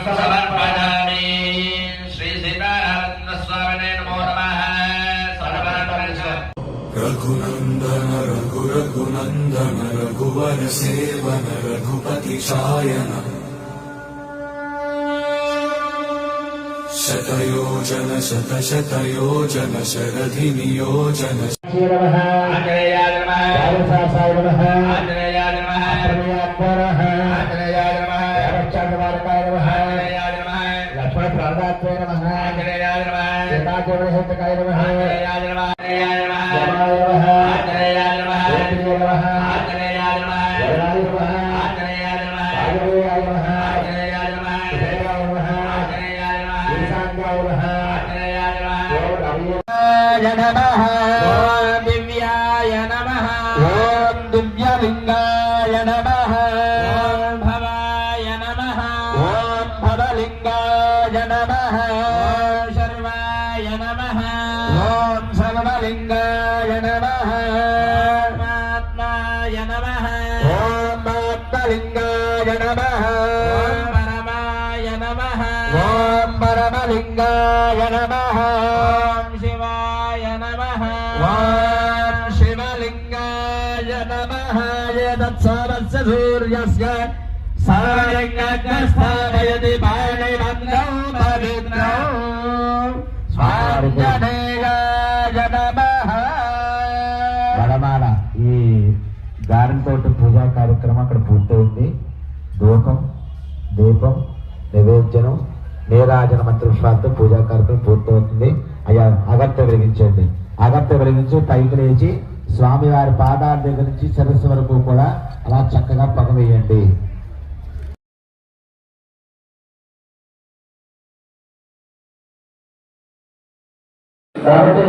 समर्पयामि। श्री सीताराम स्वामिने नमो नमः। रघुनंदन रघुनंदन रघुवर सेवन रघुपति चायन शतयोजन शतशतयोजन शरधि नियोजन आंजनेयाय नमः। साय नमः। आंजनेयाय नमः। आंजनेयाय नमः। रामचंद्रवारकाय नमः। आंजनेयाय नमः। लक्ष्मण प्रादात्वे नमः। आंजनेयाय नमः। सीतादेवहितकाय नमः। आंजनेयाय नमः। आंजनेयाय नमः। जमाय नमः। आंजनेयाय नमः। वेत्रिये नमः। आंजनेयाय नमः। वरदाय नमः। आंजनेयाय नमः। आंजनेयाय नमः। आंजनेयाय नमः। सुभद्राय नमः। आंजनेयाय नमः। ईशान्याय नमः। आंजनेयाय नमः। ओम दिव्याय नमः। ओम दिव्यलिंगाय नमः। ओम भवाय नमः। ओम भवलिंगाय नमः। ओम सर्वाय नमः। ओम सर्वलिंगाय नमः। ओम आत्माय नमः। ओम आत्मलिंगाय नमः। ओम परमाय नमः। ओम परमलिंगाय नमः। ओम शिवाय नमः। ओम शिवलिंगाय नमः। एतत्सर्वस्य सूर्यस्य सायज्ञस्थापयति पाणिबन्धौ पवित्रौ स्वाञ्जनेयाय नमः। వడమాల ఈ గారంతో పూజా కార్యక్రమం అక్కడ పూర్తయింది. ధూపం దీపం నివేద్యనం నీరాజన మంత్రపుష్పాలతో పూజా కార్యక్రమం పూర్తవుతుంది. అయ్యా అగత్య వెలిగించండి. అగత్య వెలిగించి పైకి లేచి స్వామివారి పాదాల దగ్గర నుంచి శిరస్సు వరకు కూడా అలా చక్కగా పొగ వేయండి. కాబట్టి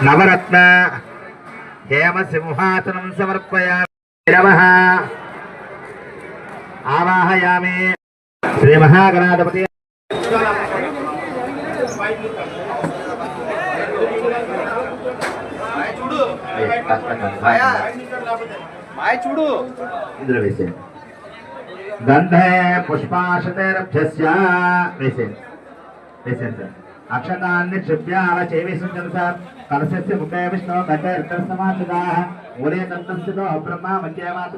నవరత్న హేమ సింహాసనం సమర్పయామి. నమః ఆవాహయామి. శ్రీ మహాగణాధిపతి చూడు ఇందులో వేసేయండి. గంధే పుష్పాశతేరభ్యస్య వేసేయండి. వేసేయండి సార్. అక్షతాన్ని క్షిప్య అలా చేవేసించండి సార్. కలశస్య ముఖే విష్ణు గడ్డ సమాచితా మూలే దంతం స్థితో బ్రహ్మ మధ్యమాత